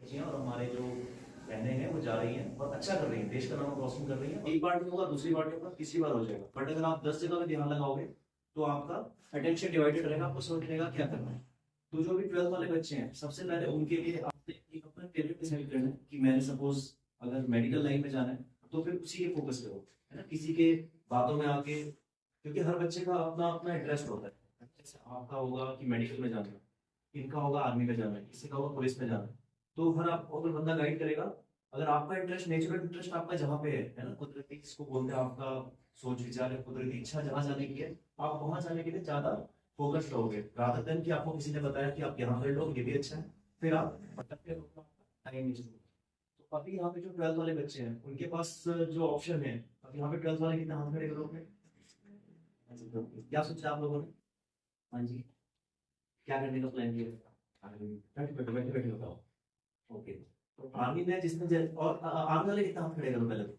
हैं और हमारे जो बहनें हैं वो जा रही हैं और अच्छा कर रही हैं, देश का नाम रोशन कर रही हैं। एक बार नहीं होगा, दूसरी बार नहीं होगा, तीसरी बार हो जाएगा। बट अगर आप 10 जगह पे ध्यान लगाओगे तो आपका अटेंशन डिवाइडेड रहेगा, आपको समझ रहेगा क्या करना है। तो जो भी 12th वाले बच्चे हैं, सबसे पहले उनके लिए आपने एक अपना करियर डिसाइड करना है कि मैंने सपोज अगर मेडिकल लाइन में जाना है तो फिर उसी के फोकस करो, है ना, किसी के बातों में आके, क्योंकि हर बच्चे का अपना अपना इंटरेस्ट होता है। जैसे आपका होगा कि मेडिकल में जाना है, इनका होगा आर्मी में जाना है, किसी का होगा पुलिस में जाना है। तो हर आपको अगर बंदा गाइड करेगा, अगर आपका इंटरेस्ट, नेचुरल इंटरेस्ट आपका जहाँ पे है ना, कुदरती जिसको बोलते हैं, आपका सोच विचार है, कुदरती इच्छा जहाँ जाने की है, आप वहां जाने के लिए ज्यादा फोकस रहोगे, रादर देन कि आपको किसी ने बताया कि आप यहाँ कर लो, ये भी अच्छा है, फिर आप भटकते रहोगे, टाइम वेस्ट होगा। तो अभी यहाँ पे जो 12th वाले बच्चे हैं उनके पास जो ऑप्शन है, अब यहाँ पे 12th वाले कितने हाथ खड़े करोगे, क्या सोचा आप लोगों ने? हाँ जी, क्या करने का प्लान किया? बैठे बैठे बैठे बैठे बताओ। ओके, तो आर्मी में जिसमें और आर्मी वाले कितना हाथ खड़े करो पहले तो।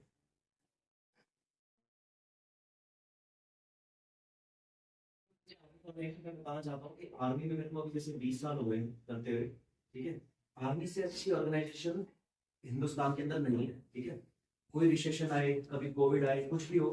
मैं बताना चाहता हूँ कि आर्मी में मेरे को अभी जैसे 20 साल हो गए करते हुए, ठीक है। आर्मी से अच्छी ऑर्गेनाइजेशन हिंदुस्तान के अंदर नहीं है, ठीक है। कोई रिसेशन आए, कभी कोविड आए, कुछ भी हो,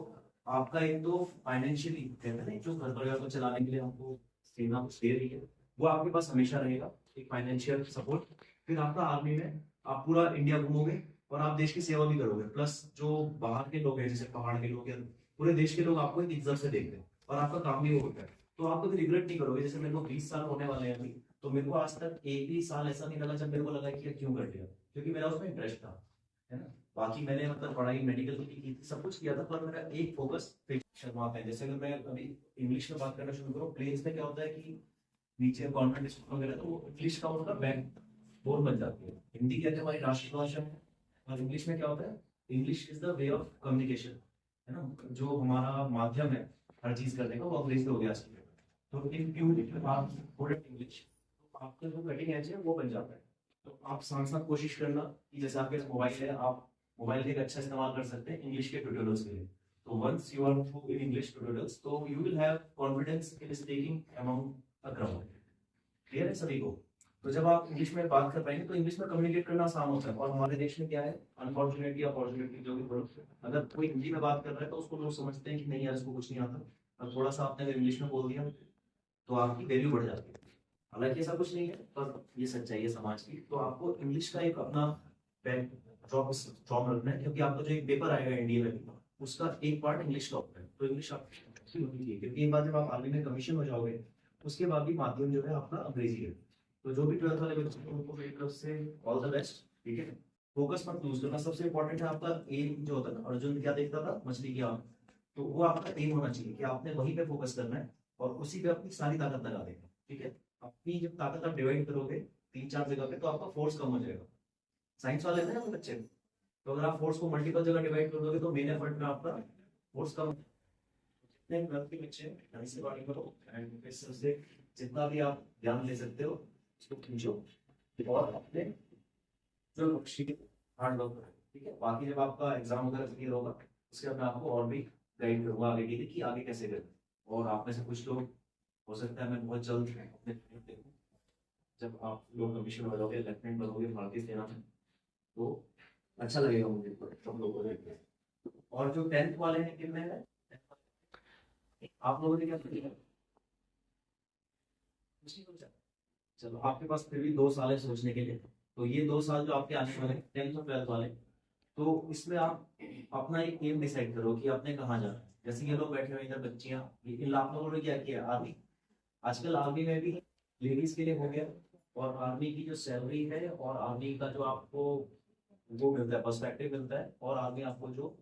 आपका एक तो फाइनेंशियली कहते हैं ना, जो घर परिवार को चलाने के लिए आपको सेना कुछ दे रही है, वो आपके पास हमेशा रहेगा, एक फाइनेंशियल सपोर्ट। फिर आपका आर्मी में आप पूरा इंडिया घूमोगे और आप देश की सेवा भी करोगे, प्लस जो बाहर के लोग हैं, जैसे पहाड़ के लोग या पूरे देश के लोग आपको एक इज्जत से देखते हैं और आपका काम भी होगा। तो आप कभी रिग्रेट नहीं करोगे। जैसे मेरे को 20 साल होने वाले हैं अभी, तो मेरे को आज तक एक भी साल ऐसा नहीं लगा जब मेरे को लगा कि यार क्यों कर दिया, क्योंकि मेरा उसमें इंटरेस्ट था, है ना। बाकी मैंने मतलब पढ़ाई मेडिकल की थी, सब कुछ किया था, पर मेरा एक फोकस शर्माता है। जैसे अगर मैं अभी इंग्लिश में बात करना शुरू करूँ, प्लेन्स में क्या होता है कि नीचे गवर्नमेंट स्कूल वगैरह, तो वो इंग्लिश का उनका बैक बोन बन जाती है। हिंदी कहते हैं हमारी राष्ट्रभाषा है, और इंग्लिश में क्या होता है, English is the way of communication, है ना, जो हमारा माध्यम है हर चीज करने का, वो अंग्रेजी हो गया आज की डेट में। तो इन प्योर आप प्रोडक्ट इंग्लिश, तो आपका जो कटिंग एज है वो बन जाता है। तो आप साथ साथ कोशिश करना कि जैसे आपके पास मोबाइल है, आप मोबाइल का एक अच्छा इस्तेमाल कर सकते हैं इंग्लिश के ट्यूटोरियल्स के लिए। तो once you are through in English tutorials, तो you will have confidence in speaking among a crowd. Clear है सभी को? तो जब आप इंग्लिश में बात कर पाएंगे तो इंग्लिश में कम्युनिकेट करना आसान होता है। और हमारे देश में क्या है, अनफॉर्चुनेटली अपॉर्चुनिटी जो भी बोलो, अगर कोई हिंदी में बात कर रहा है तो उसको लोग समझते हैं कि नहीं यार, इसको कुछ नहीं आता। और थोड़ा सा आपने अगर इंग्लिश में बोल दिया तो आपकी वैल्यू बढ़ जाती है। हालांकि ऐसा कुछ नहीं है, पर ये सच्चाई है समाज की। तो आपको इंग्लिश का एक अपना जॉब स्ट्रॉन्ग रखना है, क्योंकि आपका जो एक पेपर आएगा इंडिया में, उसका एक पार्ट इंग्लिश का होता है। तो इंग्लिश आप होनी चाहिए, क्योंकि एक बार जब आप आर्मी में कमीशन हो जाओगे, उसके बाद भी माध्यम जो है आपका अंग्रेजी है। तो जो भी 12th वाले बच्चे हैं उनको मेरी तरफ से ऑल द बेस्ट, ठीक है। फोकस मत लूज करना, सबसे इंपॉर्टेंट है आपका एम जो होता है ना, अर्जुन क्या देखता था, मछली की आंख। तो वो आपका एम होना चाहिए कि आपने वहीं पे फोकस करना है और उसी पे अपनी सारी ताकत लगा देनी है, ठीक है। अपनी जब ताकत आप डिवाइड करोगे 3-4 जगह पे, तो आपका फोर्स कम हो जाएगा। साइंस वाले हैं ना वो बच्चे, तो अगर आप फोर्स को मल्टीपल जगह डिवाइड कर दोगे तो मेन एफर्ट में आपका फोर्स कम। जितने घर के बच्चे ढंग से पढ़ाई करो, एंड इस तरह से जितना भी आप ध्यान ले सकते हो उसको खींचो, और अपने जो लक्ष्य हार्ड वर्क करें, ठीक है। बाकी जब आपका एग्जाम वगैरह क्लियर होगा, उसके बाद मैं आपको और भी गाइड करूंगा आगे के लिए कि आगे कैसे करें। और आप में से कुछ लोग, हो सकता है मैं बहुत जल्द अपने देखूं, जब आप लोग कमीशन बनोगे, लेफ्टिनेंट बनोगे भारतीय सेना में, तो अच्छा लगेगा मुझे सब लोगों को देख के। और जो 10th वाले हैं कितने हैं, आप लोगों ने क्या किया? कुछ नहीं सोचा? चलो, आपके पास फिर भी 2 साल है सोचने के लिए। तो ये 2 साल जो आपके आने वाले 10th और 12th वाले, तो इसमें आप अपना एक एम डिसाइड करो कि आपने कहाँ जाना है। जैसे ये लोग बैठे हुए इधर बच्चियां, इन आप लोगों ने क्या किया, आर्मी। आजकल आर्मी में भी लेडीज के लिए हो गया, और आर्मी की जो सैलरी है और आर्मी का जो आपको वो मिलता है, पर्सपेक्टिव मिलता है, और आर्मी आपको जो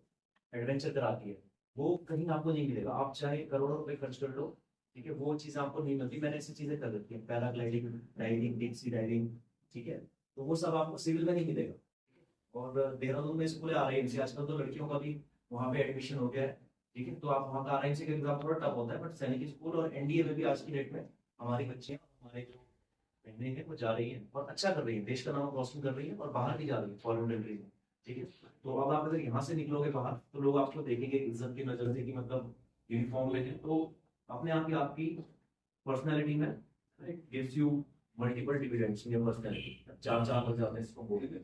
एडवेंचर कराती है, वो कहीं आपको नहीं मिलेगा। आप चाहे करोड़ों रुपए खर्च कर लो, ठीक है, वो चीज़ आपको नहीं मिलती। मैंने ऐसी चीज़ें कर रखी है, paragliding, diving, deep sea diving, ठीक है। तो वो सब आपको सिविल में नहीं मिलेगा। और देहरादून में स्कूल आ रहे हैं आजकल, तो लड़कियों का भी वहाँ पे एडमिशन हो गया है, ठीक है। तो आप वहाँ का आरएमसी का एग्जाम थोड़ा टफ होता है, बट सैनिक स्कूल और एनडीए में भी आज की डेट में हमारी बच्चियां, हमारे जो बहनें हैं वो जा रही हैं और अच्छा कर रही हैं, देश का नाम रोशन कर रही हैं, और बाहर भी जा रही है फॉरेन कंट्रीज में, ठीक है। तो अब आप अगर यहाँ से निकलोगे बाहर, तो लोग आपको देखेंगे इज्जत की नजर से कि मतलब यूनिफॉर्म में है, तो अपने आप ही आपकी पर्सनैलिटी में gives you multiple dividends in your personality, चार चार लग जाते हैं इसको बोलेंगे।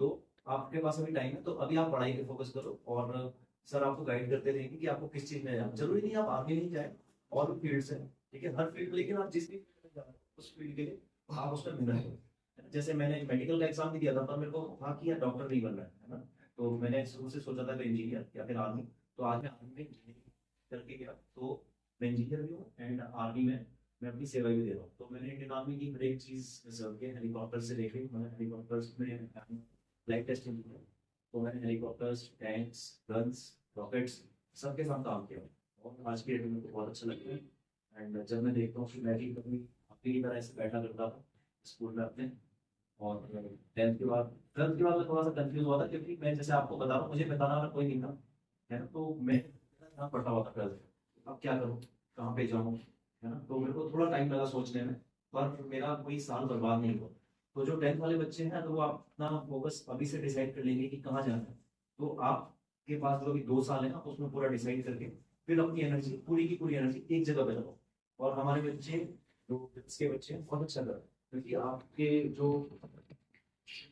तो आपके पास अभी टाइम है, तो अभी आप पढ़ाई पे फोकस करो, और सर आपको गाइड करते रहेंगे कि आपको किस चीज में जाना। जरूरी नहीं आप आगे नहीं जाए, और फील्ड से, ठीक है, हर फील्ड, लेकिन आप जिस भी फील्ड में जा रहे हो उस फील्ड के लिए आप उस पर मेहनत करो, है ना। जैसे मैंने मेडिकल का एग्जाम भी दिया था, पर मेरे को था कि यार डॉक्टर नहीं बनना है ना, तो मैंने शुरू से सोचा था इंजीनियर या फिर आर्मी। तो आज मैं आर्मी में इंजीनियरिंग करके गया, तो मैं इंजीनियर भी हूँ एंड आर्मी में मैं अपनी सेवा भी दे रहा हूँ। तो मैंने इंडियन आर्मी की हर एक चीज़ रिजर्व की, हेलीकॉप्टर से लेके, मैं हेलीकॉप्टर्स में फ्लाइट टेस्टिंग की है। तो मैंने हेलीकॉप्टर्स, टैंक्स, गन्स, रॉकेट्स, सबके साथ काम किया, और आज की डेट में मेरे को बहुत अच्छा लगता है। एंड जब मैं देखता हूँ कि मैं भी कभी अपनी तरह ऐसे बैठा करता था स्कूल में अपने, और टेंथ के बाद मैं थोड़ा सा कंफ्यूज हुआ था, क्योंकि मैं जैसे आपको बता रहा हूँ, मुझे बताना वाला कोई नहीं था, है ना। तो मैं यहाँ पढ़ा हुआ था ट्वेल्थ, अब क्या करूँ, कहाँ पे जाऊँ, है ना। तो मेरे को थोड़ा टाइम लगा सोचने में, पर मेरा कोई साल बर्बाद नहीं हुआ। तो जो टेंथ वाले बच्चे हैं, तो वो अपना फोकस अभी से डिसाइड कर लेंगे कि कहाँ जाना है। तो आपके पास जो अभी 2 साल है ना, उसमें पूरा डिसाइड करके फिर अपनी एनर्जी, पूरी की पूरी एनर्जी एक जगह पे लगाओ। और हमारे बच्चे, जो के बच्चे हैं, बहुत अच्छा कर रहे हैं, क्योंकि आपके जो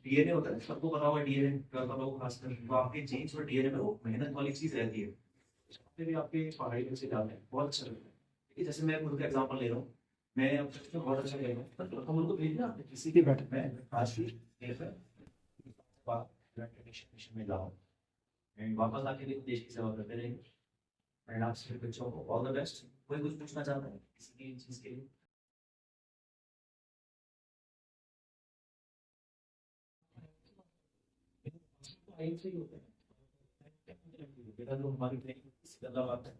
डीएनए होता है, सबको पता होगा डीएनए का लोग खासकर, तो आपके जीन्स और डीएनए में वो मेहनत वाली चीज रहती है। फिर भी आपके पढ़ाई में से जाते हैं, बहुत अच्छा लगता है। देखिए जैसे मैं खुद का एग्जांपल ले रहा हूँ, मैं अब तक में बहुत अच्छा कर रहा हूँ, पर हम उनको भेजना किसी के बैठक में आज की डेट में बात मिशन में जाऊँ, एंड वापस आके भी देश की सेवा करते रहेंगे। एंड आप सभी बच्चों को ऑल द बेस्ट। कोई कुछ पूछना चाहता है किसी की चीज के लिए? टाइम से ही होता है बेटा, जो हमारी ट्रेनिंग ज्यादा बात है,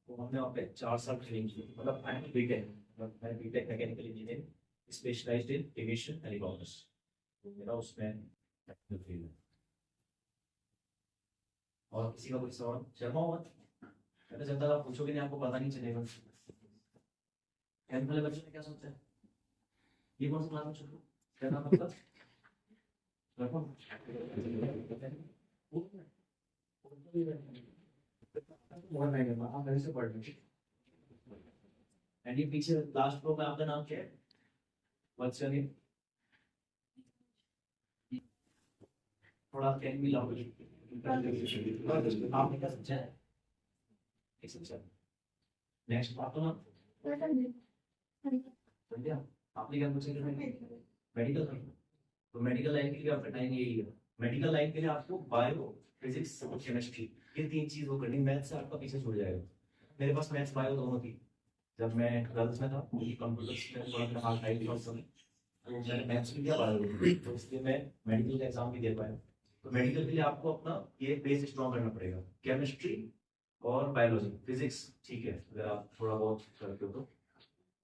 तो हमने वहाँ पे 4 साल ट्रेनिंग की, मतलब आई एम बीटेक, मतलब मैं BTech mechanical engineering specialized in aviation helicopters. तो मेरा उसमें टेक्निकल फील्ड है। और किसी का कोई सवाल? शर्मा हुआ, मैं तो जब तक आप पूछोगे नहीं आपको पता नहीं चलेगा। टेंथ वाले बच्चे में क्या सोचते हैं, ये कौन सा क्लास में छोड़ो, क्या नाम आपका? रकम बहुत महंगा, आप मेरे से पढ़ लीजिए। एंड ये पीछे लास्ट फ्लोर में आपका नाम क्या है? What's your name? थोड़ा कैन भी लाओ। आपने क्या सोचा है? एक सोचा। नेक्स्ट आपका नाम? संध्या। आपने क्या सोचा है? मेडिकल करना। तो मेडिकल लाइन के लिए आपका टाइम यही है। मेडिकल लाइन के लिए आपको बायो, फिजिक्स और केमिस्ट्री, ये 3 चीज वो करनी। मैथ से आपका पीछे छूट जाएगा। मेरे पास मैथ्स बायो दोनों थी। जब मैं ट्वेल्थ में था, मुझे कंप्यूटर्स में थोड़ा सा हार्ड टाइम था उस समय, तो मैंने मैथ्स भी किया, बायो भी किया। तो इसलिए मैं मेडिकल का एग्जाम भी दे पाया। तो मेडिकल के लिए आपको अपना ये बेस स्ट्रॉन्ग करना पड़ेगा, केमिस्ट्री और बायोलॉजी, फिजिक्स ठीक है अगर आप थोड़ा बहुत करते हो तो,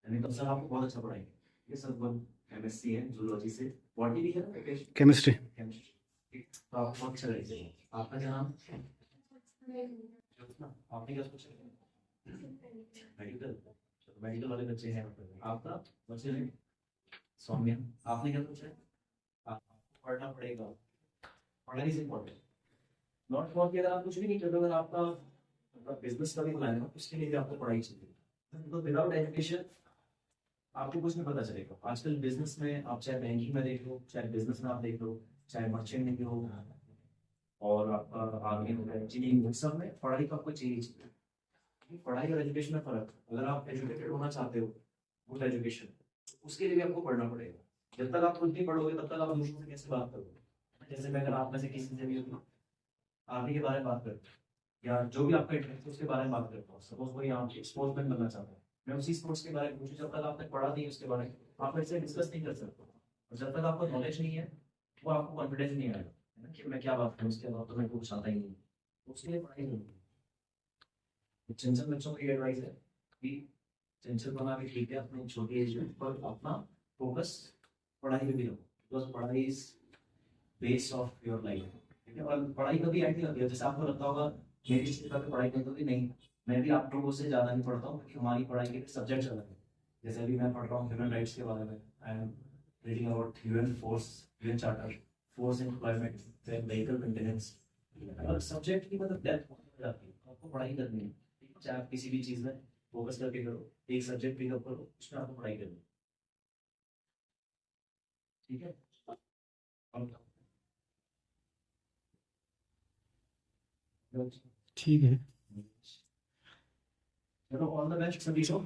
यानी तो सर आपको बहुत अच्छा पढ़ाएंगे। ये सब वन एमएससी है जूलॉजी से, बॉडी भी है ना, केमिस्ट्री, केमिस्ट्री, तो आप बहुत अच्छा रहेंगे। आपका क्या नाम? ज्योत्सना। आपने क्या सोचा? मेडिकल। मेडिकल वाले बच्चे हैं। आपका बच्चे हैं सौम्या। आपने क्या सोचा है? आपको पढ़ना पड़ेगा, पढ़ाई से इम्पोर्टेंट, नॉट फॉर कि अगर आप कुछ भी नहीं करते, अगर आपका बिजनेस का भी प्लान है, उसके लिए भी आपको पढ़ाई चाहिए। तो विदाउट एजुकेशन आपको कुछ नहीं पता चलेगा। आजकल बिजनेस में आप चाहे बैंकिंग में देख लो, चाहे बिजनेस में आप देख लो, चाहे मर्चेंट में भी हो, और आपका आर्मी हो गया, इंजीनियरिंग, सब में पढ़ाई का आपको चाहिए। पढ़ाई और एजुकेशन में फर्क, अगर आप एजुकेटेड होना चाहते हो, गुड एजुकेशन, उसके लिए भी आपको पढ़ना पड़ेगा। जब तक आप खुद नहीं पढ़ोगे तब तक आप दूसरों से कैसे बात करोगे? जैसे मैं अगर आप में से किसी से भी आर्मी के बारे में बात करता हूँ, या जो भी आपका इंटरेस्ट है उसके बारे में बात करता हूँ, सपोज कोई आप स्पोर्ट्समैन बनना चाहता है, मैं उसी स्पोर्ट्स के बारे में पूछूं, जब तक आपने पढ़ा नहीं उसके बारे में, आप मेरे से डिस्कस नहीं कर सकते। और जब तक आपको नॉलेज नहीं है, वो आपको कॉन्फिडेंस नहीं आएगा, है ना, कि मैं क्या बात करूँ, उसके बाद तो मेरे को कुछ आता ही नहीं। तो उसके लिए पढ़ाई जरूरी है। तो चंचल बच्चों की एडवाइस है कि चंचल बना भी ठीक है अपनी छोटी एज में, पर अपना फोकस पढ़ाई में भी रखो, बिकॉज पढ़ाई is base of your life. ठीक है, और पढ़ाई कभी ऐड नहीं होती है, जैसे आपको लगता होगा मेरी जगह पे पढ़ाई नहीं होती, नहीं, मैं भी आप लोगों से ज़्यादा नहीं पढ़ता हूँ, क्योंकि हमारी पढ़ाई के सब्जेक्ट अलग है। जैसे अभी मैं पढ़ रहा हूँ ह्यूमन राइट्स के बारे में, I am reading about UN force, UN charter, force in climate, vehicle maintenance, अलग सब्जेक्ट की मतलब डेप्थ बहुत हो जाती है। आपको पढ़ाई करनी है, चाहे आप किसी भी चीज़ में फोकस करके करो, एक सब्जेक्ट पिकअप करो, उसमें आपको पढ़ाई करनी है। ठीक है। ठीक है। चलो ऑल द बेस्ट सभी को,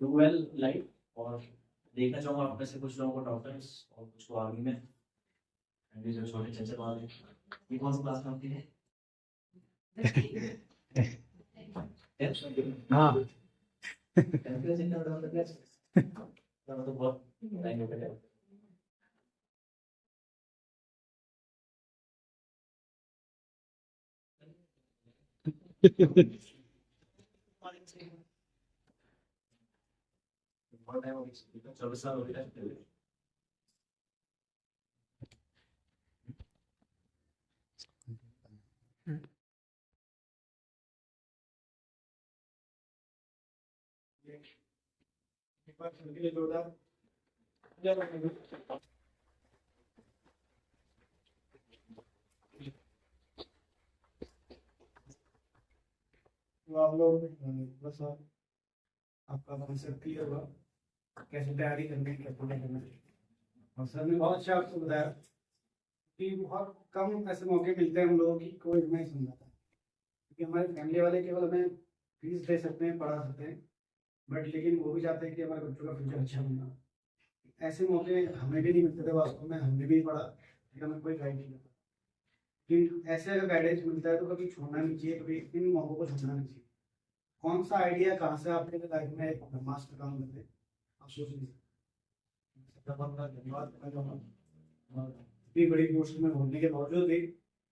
डू वेल लाइफ। और देखना चाहूंगा आप में से कुछ लोगों को डॉक्टर्स और कुछ को आर्मी में, एंड जो छोटे चचे वाले, ये कौन सी क्लास में होती है? हाँ। तो बहुत टाइम हो गया। बहुत टाइम हो गया, 24 साल हो गया। तो आप लोग बस आपका कॉन्सेप्ट क्लियर हुआ, कैसे तैयारी करनी है, कैसे नहीं करना है। और सर ने बहुत अच्छा आपको बताया कि बहुत कम ऐसे मौके मिलते हैं हम लोगों की कोई नहीं समझाता, क्योंकि हमारे फैमिली वाले केवल हमें फीस दे सकते हैं, पढ़ा सकते हैं, बट लेकिन वो भी चाहते हैं कि हमारे बच्चों का फ्यूचर अच्छा बनना। ऐसे मौके हमें भी नहीं मिलते थे, वास्तव में हमने भी पढ़ा लेकिन हमें कोई गाइड नहीं करता। कि ऐसे अगर गाइडेंस मिलता है तो कभी छोड़ना नहीं चाहिए, कभी इन मौकों को छोड़ना नहीं चाहिए। कौन सा आइडिया कहाँ से आपके लाइफ में एक ब्रह्मास्त्र काम करते हैं, आप सोच नहीं सकते। धन्यवाद करना चाहूँगा। और इतनी बड़ी पोस्ट में होने के बावजूद भी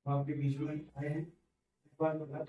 वो आपके बीच में आए हैं, एक बार मतलब